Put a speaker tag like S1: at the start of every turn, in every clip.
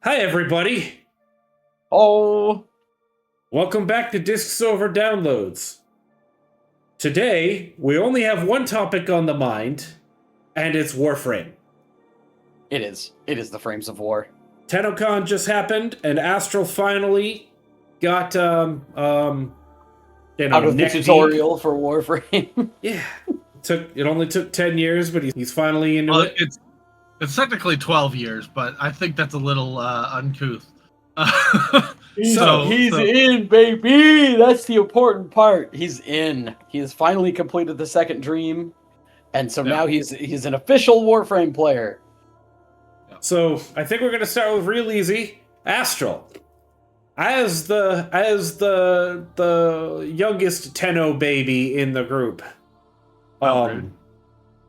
S1: Hi, everybody.
S2: Oh,
S1: Welcome back to Discs Over Downloads. Today, we only have one topic on the mind, and it's Warframe.
S2: it is. It is the Frames of War.
S1: TennoCon just happened, and Astral finally got,
S2: Out of the
S1: neck
S2: tutorial for Warframe.
S1: deep. Yeah. It only took 10 years, but he's finally into
S3: Well,
S1: it.
S3: it's technically 12 years, but I think that's a little uncouth.
S2: He's
S1: So-
S2: in, baby. That's the important part. He's in. He has finally completed the second dream, and so
S3: Yeah.
S2: now he's an official Warframe player.
S1: So I think we're gonna start with real easy. Astral, as the youngest Tenno baby in the group.
S3: Rude.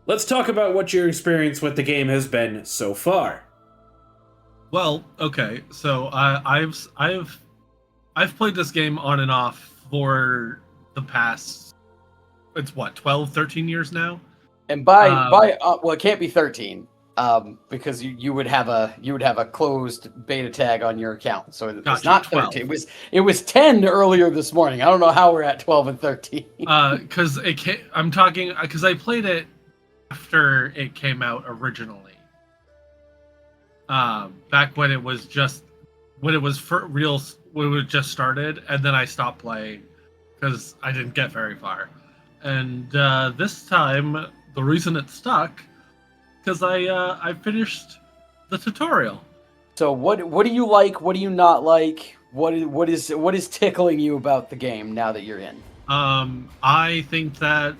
S1: Let's talk about what your experience with the game has been so far.
S3: Well, okay, so I've played this game on and off for the past, it's what, 12, 13 years now?
S2: And well, it can't be 13, because you would have a closed beta tag on your account, so it's
S3: Gotcha,
S2: not
S3: 12.
S2: 13. It was 10 earlier this morning. I don't know how we're at 12 and 13.
S3: Because I'm talking, because I played it after it came out originally. Back when it was just, when it was for real, when it just started, and then I stopped playing because I didn't get very far. And this time, the reason it stuck, because I finished the tutorial.
S2: So what do you like? What do you not like? What is tickling you about the game now that you're in?
S3: I think that,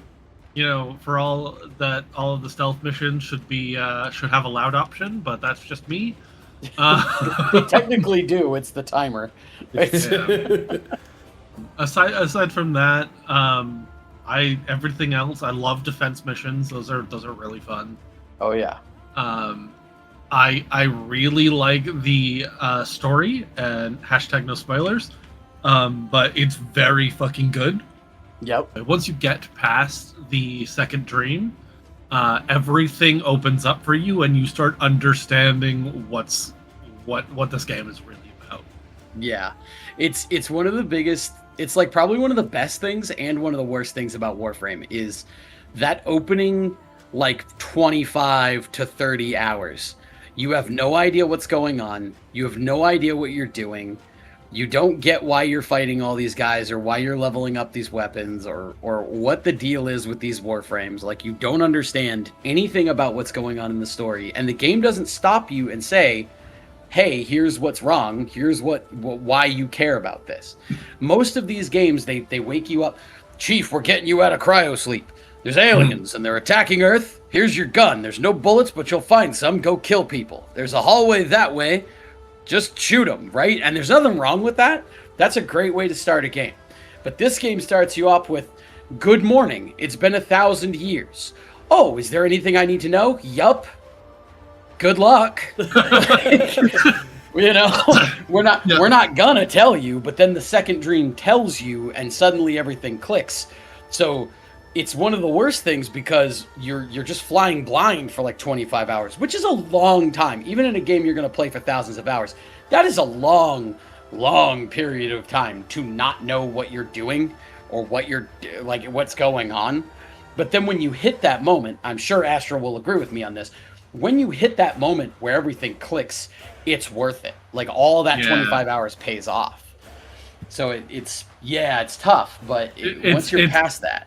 S3: for all of the stealth missions should have a loud option, but that's just me.
S2: They technically do. It's the timer.
S3: Yeah. Aside from that, everything else, I love defense missions. Those are really fun.
S2: Oh yeah.
S3: I really like the story, and hashtag no spoilers. But it's very fucking good.
S2: Yep.
S3: Once you get past the second dream, everything opens up for you, and you start understanding what this game is really about.
S2: Yeah. It's one of the biggest. It's like probably one of the best things and one of the worst things about Warframe is that opening like 25 to 30 hours. You have no idea what's going on. You have no idea what you're doing. You don't get why you're fighting all these guys or why you're leveling up these weapons or what the deal is with these Warframes. Like, you don't understand anything about what's going on in the story. And the game doesn't stop you and say, hey, here's what's wrong. Here's why you care about this. Most of these games, they wake you up. Chief, we're getting you out of cryosleep. There's aliens and they're attacking Earth. Here's your gun. There's no bullets, but you'll find some. Go kill people. There's a hallway that way. Just shoot them, right? And there's nothing wrong with that. That's a great way to start a game. But this game starts you off with, good morning. It's been 1,000 years. Oh, is there anything I need to know? Yup. Good luck. We're not gonna tell you, but then the second dream tells you, and suddenly everything clicks. So it's one of the worst things because you're just flying blind for like 25 hours, which is a long time. Even in a game you're going to play for thousands of hours, that is a long period of time to not know what you're doing or what's going on. But then when you hit that moment, I'm sure Astral will agree with me on this. When you hit that moment where everything clicks, it's worth it. Like, all that 25 hours pays off. So it's tough, but once you're past that,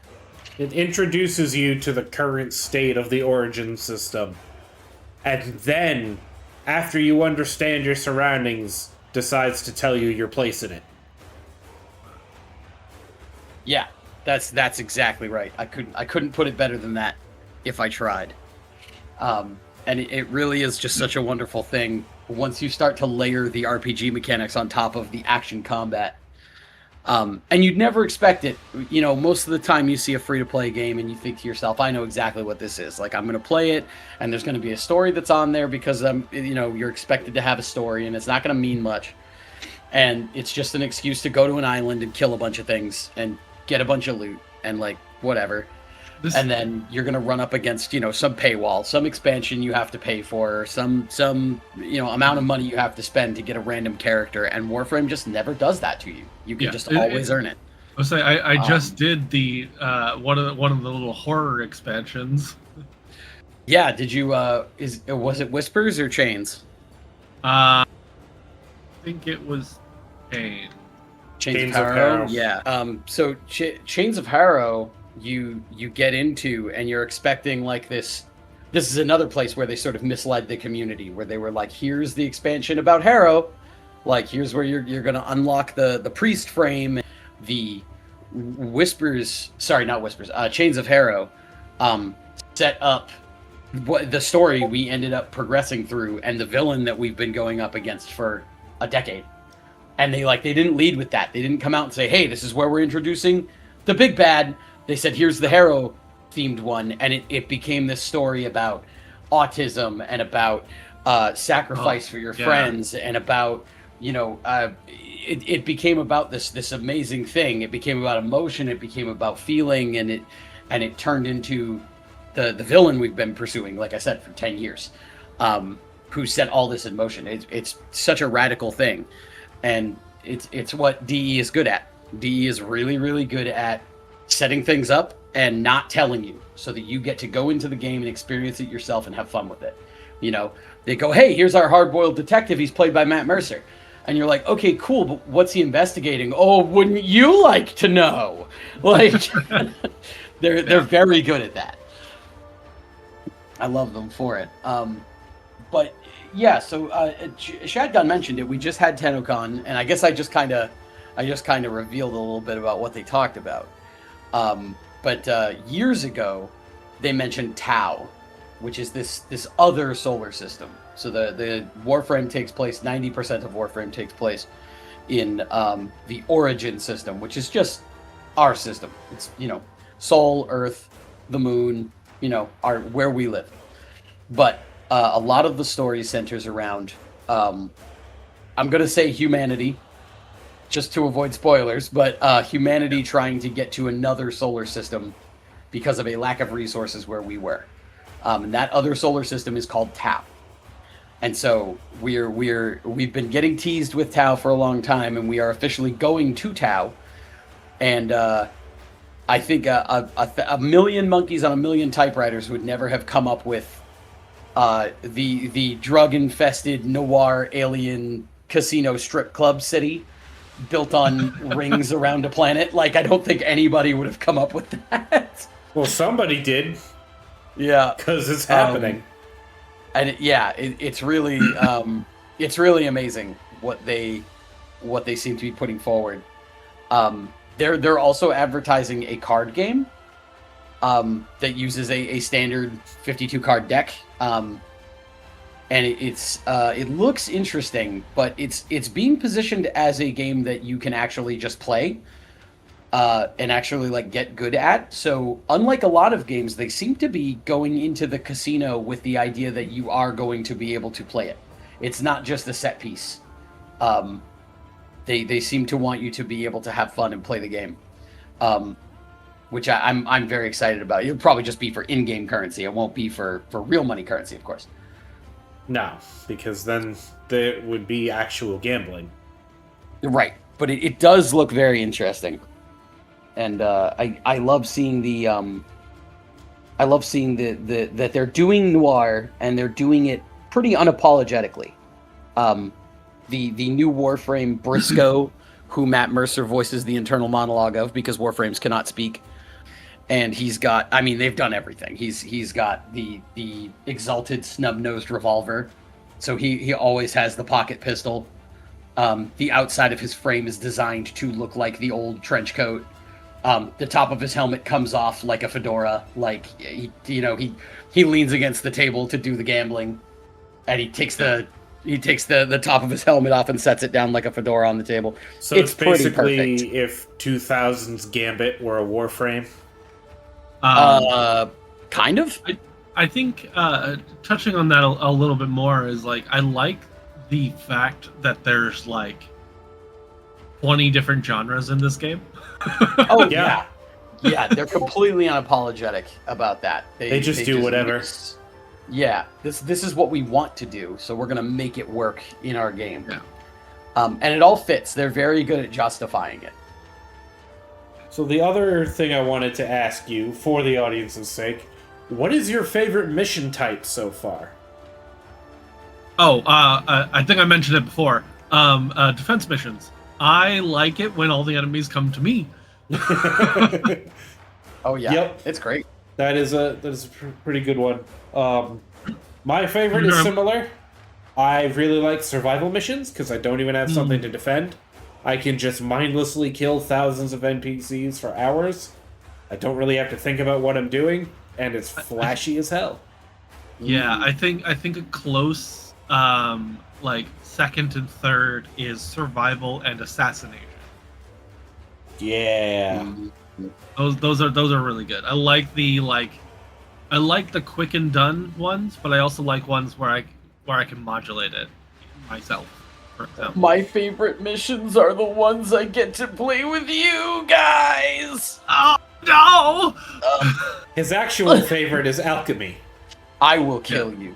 S1: It introduces you to the current state of the origin system. And then, after you understand your surroundings, decides to tell you your place in it.
S2: yeah, that's exactly right. I couldn't put it better than that if I tried. And it really is just such a wonderful thing once you start to layer the RPG mechanics on top of the action combat. And you'd never expect it. Most of the time you see a free-to-play game and you think to yourself, I know exactly what this is. Like, I'm going to play it, and there's going to be a story that's on there because, you're expected to have a story, and it's not going to mean much. And it's just an excuse to go to an island and kill a bunch of things and get a bunch of loot and, like, whatever. And then you're gonna run up against, some paywall, some expansion you have to pay for, some amount of money you have to spend to get a random character, and Warframe just never does that to you. You can just always earn it.
S3: I'll say I just did the one of the little horror expansions.
S2: Yeah, did you was it Whispers or Chains?
S3: I think it was
S2: Chains of Harrow. Yeah. So Chains of Harrow, you get into, and you're expecting like this. This is another place where they sort of misled the community, where they were like, "Here's the expansion about Harrow, like here's where you're gonna unlock the priest frame." The Chains of Harrow, set up what the story we ended up progressing through, and the villain that we've been going up against for a decade. And they didn't lead with that. They didn't come out and say, "Hey, this is where we're introducing the big bad." They said, "Here's the Harrow themed one," and it became this story about autism and about sacrifice for your friends, and about it became about this amazing thing. It became about emotion. It became about feeling, and it turned into the villain we've been pursuing, like I said, for 10 years, who set all this in motion. It's such a radical thing, and it's what DE is good at. DE is really, really good at setting things up and not telling you, so that you get to go into the game and experience it yourself and have fun with it. They go, "Hey, here's our hard-boiled detective. He's played by Matt Mercer." And you're like, "Okay, cool, but what's he investigating?" "Oh, wouldn't you like to know?" Like, they're very good at that. I love them for it. But yeah, so Shadgun mentioned it. We just had TennoCon, and I guess I just kind of revealed a little bit about what they talked about. But years ago, they mentioned Tau, which is this other solar system. So the Warframe takes place, 90% of Warframe takes place in the Origin system, which is just our system. It's, Sol, Earth, the Moon, where we live. But a lot of the story centers around, I'm going to say humanity, just to avoid spoilers, but humanity trying to get to another solar system because of a lack of resources where we were. And that other solar system is called Tau. And so we've been getting teased with Tau for a long time, and we are officially going to Tau. And I think a million monkeys on a million typewriters would never have come up with the drug-infested noir alien casino strip club city built on rings around a planet. Like, I don't think anybody would have come up with that.
S1: Well, somebody did.
S2: Yeah,
S1: because it's happening.
S2: And it's really it's really amazing what they seem to be putting forward. They're also advertising a card game that uses a standard 52 card deck, and it looks interesting, but it's being positioned as a game that you can actually just play and actually get good at. So unlike a lot of games, they seem to be going into the casino with the idea that you are going to be able to play it. It's not just a set piece. They seem to want you to be able to have fun and play the game, which I'm very excited about. It'll probably just be for in-game currency. It won't be for real money currency, of course.
S1: No, because then there would be actual gambling.
S2: Right, but it does look very interesting, and I love seeing that they're doing noir, and they're doing it pretty unapologetically. The new Warframe Briscoe, who Matt Mercer voices the internal monologue of because Warframes cannot speak. And he's got, they've done everything. He's got the exalted snub-nosed revolver. So he always has the pocket pistol. The outside of his frame is designed to look like the old trench coat. The top of his helmet comes off like a fedora. Like, he leans against the table to do the gambling. And he takes the top of his helmet off and sets it down like a fedora on the table.
S1: So it's basically if 2000's Gambit were a Warframe.
S2: Kind of.
S3: I think touching on that a little bit more is I like the fact that there's 20 different genres in this game.
S2: Oh yeah. Yeah, they're completely unapologetic about that.
S1: They just do whatever.
S2: Yeah, this is what we want to do, so we're gonna make it work in our game.
S3: Yeah.
S2: And it all fits. They're very good at justifying it.
S1: So the other thing I wanted to ask you, for the audience's sake, what is your favorite mission type so far?
S3: Oh, I think I mentioned it before. Defense missions. I like it when all the enemies come to me.
S2: Oh yeah,
S1: Yep.
S2: it's great.
S1: That is a pretty good one. My favorite is similar. I really like survival missions because I don't even have something to defend. I can just mindlessly kill thousands of NPCs for hours. I don't really have to think about what I'm doing, and it's flashy as hell.
S3: Yeah, I think a close like second and third is survival and assassination.
S1: Yeah.
S3: Those are really good. I like the quick and done ones, but I also like ones where I can modulate it myself, for example.
S2: My favorite missions are the ones I get to play with you guys.
S3: Oh no!
S1: His actual favorite is alchemy.
S2: I will kill you.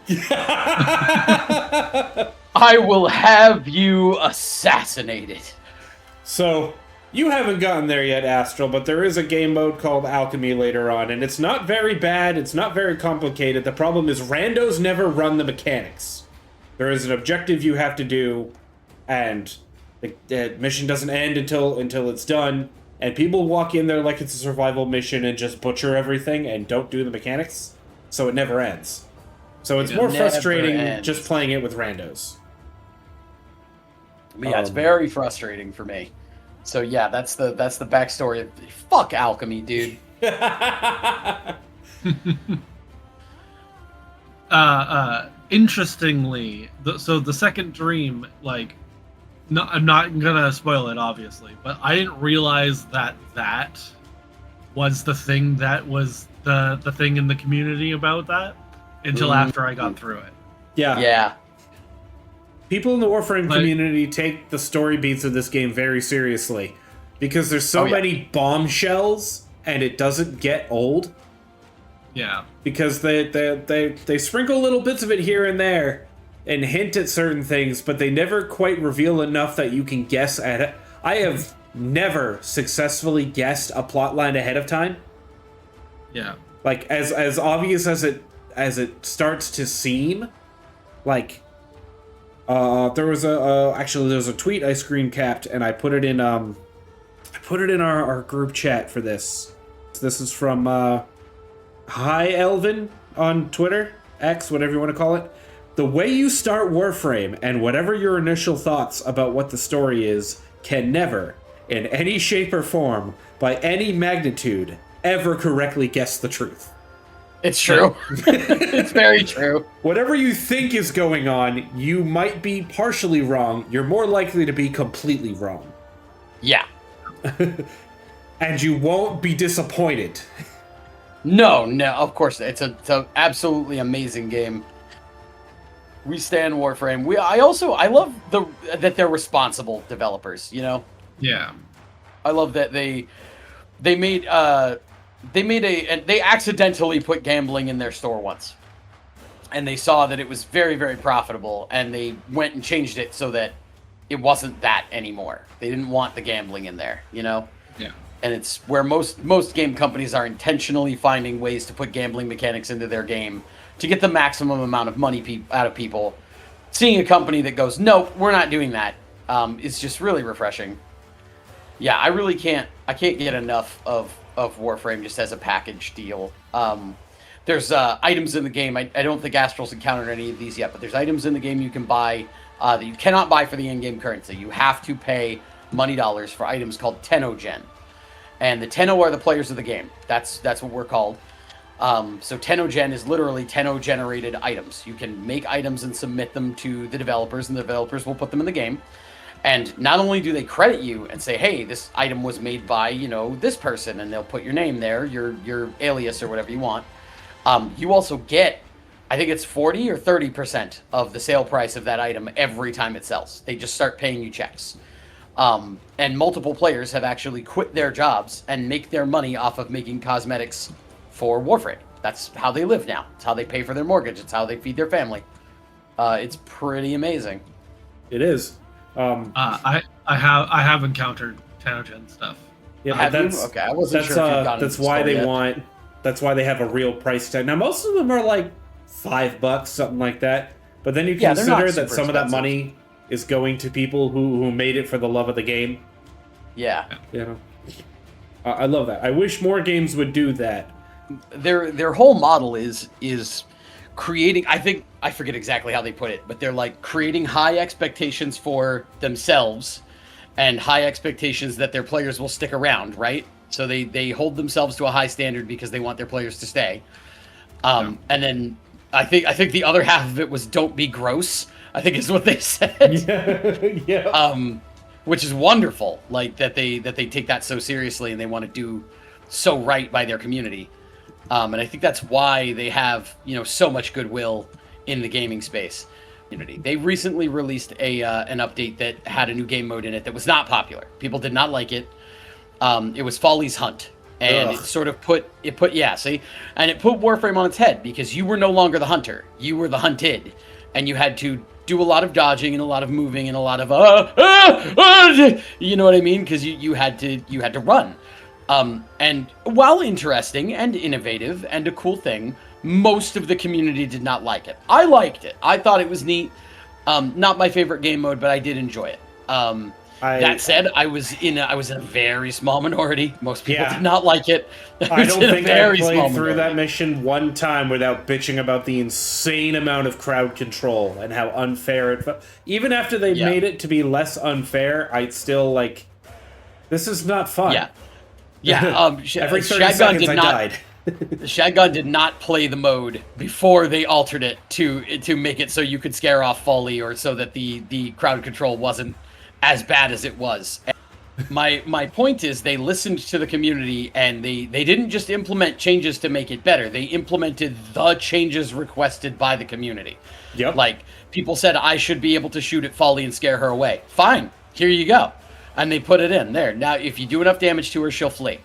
S2: I will have you assassinated.
S1: So, you haven't gotten there yet, Astral, but there is a game mode called Alchemy later on, and it's not very bad, it's not very complicated. The problem is randos never run the mechanics. There is an objective you have to do, and the mission doesn't end until it's done, and people walk in there like it's a survival mission and just butcher everything and don't do the mechanics, so it never ends. So it's more frustrating just playing it with randos.
S2: Yeah, it's very frustrating for me. So yeah, that's the backstory of fuck alchemy, dude.
S3: Interestingly, so the second dream, like, no, I'm not gonna spoil it, obviously, but I didn't realize that was the thing that was the thing in the community about that until after I got through it.
S1: Yeah. People in the Warframe community take the story beats of this game very seriously because there's so many bombshells and it doesn't get old.
S3: Yeah.
S1: Because they sprinkle little bits of it here and there and hint at certain things, but they never quite reveal enough that you can guess at it. I have never successfully guessed a plotline ahead of time.
S3: Yeah.
S1: Like as obvious as it starts to seem, like there was a tweet I screen capped and I put it in our group chat for this. This is from Hi Elvin on Twitter, X, whatever you want to call it. The way you start Warframe and whatever your initial thoughts about what the story is can never, in any shape or form, by any magnitude, ever correctly guess the truth.
S2: It's true. It's very true.
S1: Whatever you think is going on, you might be partially wrong. You're more likely to be completely wrong.
S2: Yeah.
S1: And you won't be disappointed.
S2: No, of course. It's an absolutely amazing game. We stand Warframe. I love that they're responsible developers, you know?
S3: Yeah.
S2: I love that they accidentally put gambling in their store once. And they saw that it was very, very profitable, and they went and changed it so that it wasn't that anymore. They didn't want the gambling in there, you know?
S3: Yeah.
S2: And it's where most game companies are intentionally finding ways to put gambling mechanics into their game to get the maximum amount of money out of people. Seeing a company that goes, no, we're not doing that, is just really refreshing. Yeah, I can't get enough of Warframe just as a package deal. There's items in the game. I don't think Astral's encountered any of these yet, but there's items in the game you can buy that you cannot buy for the in-game currency. You have to pay money dollars for items called Tenno-gen. And the Tenno are the players of the game. That's what we're called. So Tenno-gen is literally Tenno-generated items. You can make items and submit them to the developers, and the developers will put them in the game. And not only do they credit you and say, hey, this item was made by, this person, and they'll put your name there, your alias or whatever you want. You also get, I think it's 40 or 30% of the sale price of that item every time it sells. They just start paying you checks. And multiple players have actually quit their jobs and make their money off of making cosmetics for Warframe. That's how they live now. It's how they pay for their mortgage. It's how they feed their family. It's pretty amazing.
S1: It is.
S3: I have encountered Tanogen stuff.
S1: Yeah,
S2: Have
S1: that's
S2: you? Okay, I wasn't sure if you've gotten
S1: that's
S2: to the
S1: why
S2: store
S1: they
S2: yet.
S1: want. That's why they have a real price tag. Now, most of them are like $5, something like that. But then you
S2: Yeah, they're not
S1: consider that
S2: super
S1: some of that
S2: expensive.
S1: money is going to people who made it for the love of the game.
S2: Yeah.
S1: You know, I love that. I wish more games would do that.
S2: Their whole model is creating, I forget exactly how they put it, but they're like creating high expectations for themselves and high expectations that their players will stick around, right? So they hold themselves to a high standard because they want their players to stay. And then I think the other half of it was don't be gross, I think is what they said.
S1: Yeah.
S2: Which is wonderful, like that they take that so seriously and they want to do so right by their community. And I think that's why they have, so much goodwill in the gaming space. They recently released an update that had a new game mode in it that was not popular. People did not like it. It was Folly's Hunt, and
S1: Ugh.
S2: it sort of put Warframe on its head because you were no longer the hunter, you were the hunted, and you had to do a lot of dodging and a lot of moving and a lot of you know what I mean? Because you had to run. And while interesting and innovative and a cool thing, most of the community did not like it. I liked it. I thought it was neat. Not my favorite game mode, but I did enjoy it. That said, I was in a very small minority. Most people did not like it.
S1: I don't think I played through that mission one time without bitching about the insane amount of crowd control and how unfair it felt. Even after they made it to be less unfair, I'd still like, this is not fun.
S2: Yeah.
S1: Every 30
S2: Shadgun
S1: seconds
S2: did
S1: I
S2: not.
S1: died.
S2: Shadgun did not play the mode before they altered it to make it so you could scare off Folly or so that the crowd control wasn't as bad as it was. My point is they listened to the community and they didn't just implement changes to make it better. They implemented the changes requested by the community.
S1: Yep.
S2: Like people said I should be able to shoot at Folly and scare her away. Fine. Here you go. And they put it in there. Now if you do enough damage to her, she'll flee.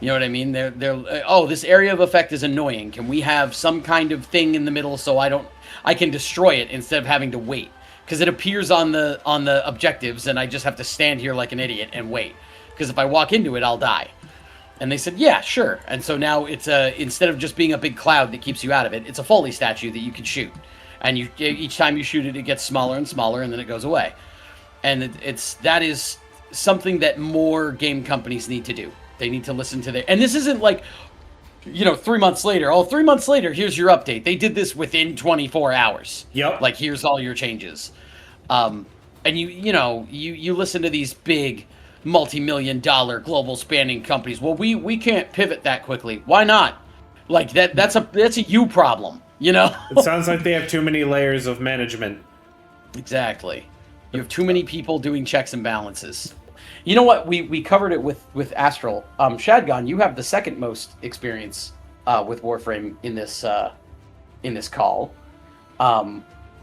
S2: You know what I mean? They're this area of effect is annoying. Can we have some kind of thing in the middle so I can destroy it instead of having to wait? Because it appears on the objectives, and I just have to stand here like an idiot and wait. Because if I walk into it, I'll die. And they said, yeah, sure. And so now it's instead of just being a big cloud that keeps you out of it, it's a Foley statue that you can shoot. And each time you shoot it, it gets smaller and smaller, and then it goes away. And that is something that more game companies need to do. They need to listen to and this isn't like, 3 months later. Oh, 3 months later, here's your update. They did this within 24 hours.
S1: Yep.
S2: Like, here's all your changes. And you listen to these big multi-million-dollar global spanning companies. Well, we can't pivot that quickly. Why not? Like that's a you problem,
S1: It sounds like they have too many layers of management.
S2: Exactly. You have too many people doing checks and balances. You know what? We covered it with Astral. Shadgun, you have the second most experience with Warframe in this call.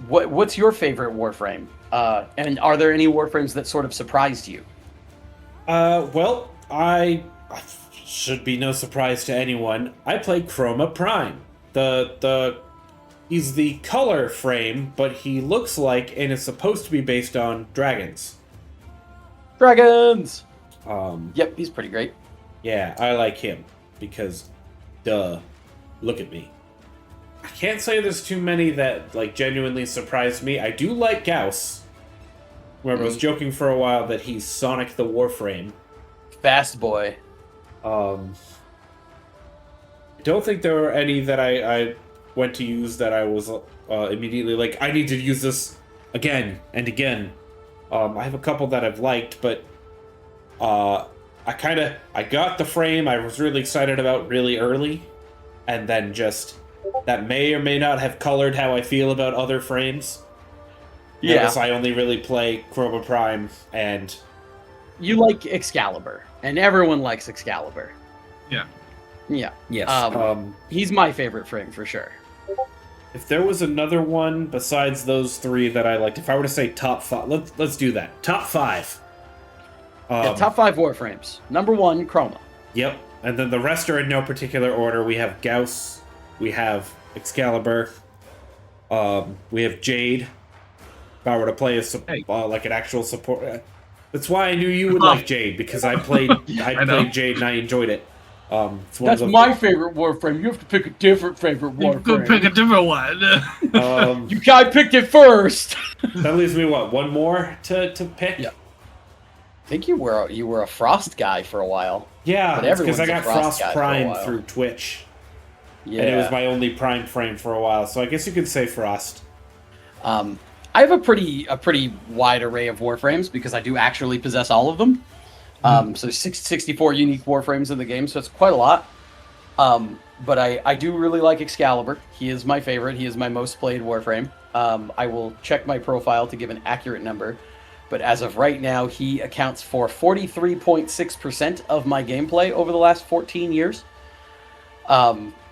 S2: What's your favorite Warframe? And are there any Warframes that sort of surprised you?
S1: Well, I should be no surprise to anyone. I play Chroma Prime. He's the color frame, but he looks like and is supposed to be based on dragons.
S2: Dragons!
S1: Um,
S2: Yep, he's pretty great.
S1: Yeah, I like him because, duh, look at me. I can't say there's too many that genuinely surprised me. I do like Gauss. Remember, I was joking for a while that he's Sonic the Warframe.
S2: Fast boy.
S1: I don't think there were any that I went to use that I was immediately like, I need to use this again and again. I have a couple that I've liked, but I got the frame I was really excited about really early, and then just that may or may not have colored how I feel about other frames.
S2: Yeah.
S1: Notice I only really play Chroma Prime, and
S2: You like Excalibur, and everyone likes Excalibur.
S3: Yeah.
S2: Yeah.
S1: yes.
S2: He's my favorite frame for sure.
S1: If there was another one besides those three that I liked, if I were to say top five, let's do that. Top five.
S2: Yeah, top 5 Warframes. Number 1, Chroma.
S1: Yep. And then the rest are in no particular order. We have Gauss, we have Excalibur, we have Jade. If I were to play like an actual support, that's why I knew you would like Jade, because I played Jade and I enjoyed it.
S2: That's my favorite Warframe. You have to pick a different favorite Warframe.
S3: You could pick a different one.
S2: You guy picked it first.
S1: That leaves me one more to pick.
S2: Yeah. I think you were a Frost guy for a while.
S1: Yeah, because I got Frost
S2: guy
S1: Prime through Twitch. Yeah. And it was my only Prime frame for a while, so I guess you could say Frost.
S2: I have a pretty wide array of Warframes because I do actually possess all of them. So 64 unique Warframes in the game, so it's quite a lot. But I do really like Excalibur. He is my favorite. He is my most played Warframe. I will check my profile to give an accurate number. But as of right now, he accounts for 43.6% of my gameplay over the last 14 years.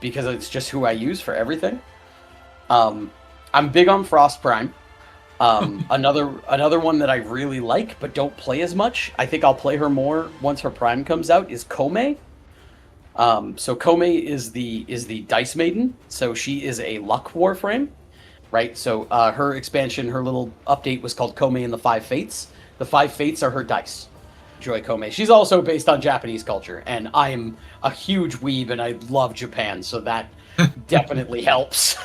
S2: Because it's just who I use for everything. I'm big on Frost Prime. Another one that I really like but don't play as much, I think I'll play her more once her Prime comes out, is Kome. So Kome is the Dice Maiden, so she is a luck Warframe, right? So her expansion, her little update was called Kome and the Five Fates. The Five Fates are her dice. Joy Kome. She's also based on Japanese culture, and I'm a huge weeb and I love Japan, so that definitely helps.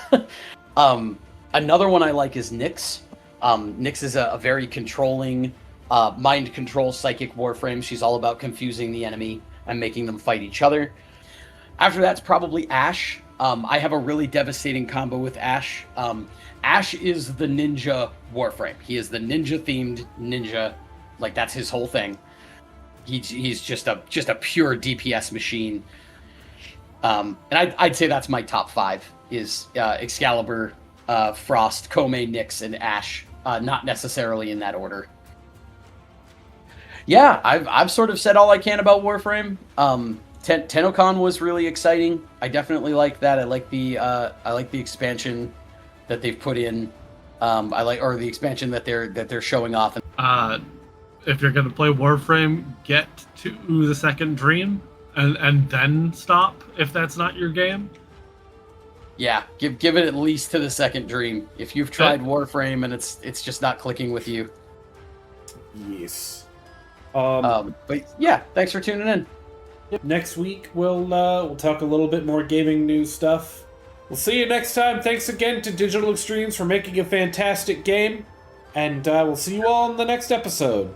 S2: Another one I like is Nyx. Nyx is a very controlling, mind control psychic Warframe. She's all about confusing the enemy and making them fight each other. After that's probably Ashe. I have a really devastating combo with Ashe. Ashe is the ninja Warframe. He is the ninja-themed ninja. Like, that's his whole thing. He's just a pure DPS machine. And I'd say that's my top 5 is Excalibur, Frost, Kome, Nyx, and Ashe. Not necessarily in that order. Yeah, I've sort of said all I can about Warframe. TennoCon was really exciting. I definitely like that. I like the expansion that they've put in. The expansion that they're showing off.
S3: If you're gonna play Warframe, get to the second dream and then stop if that's not your game.
S2: Yeah, give it at least to the second dream. If you've tried Warframe and it's just not clicking with you.
S1: Yes.
S2: But yeah, thanks for tuning in.
S1: Next week we'll talk a little bit more gaming news stuff. We'll see you next time. Thanks again to Digital Extremes for making a fantastic game, and we'll see you all in the next episode.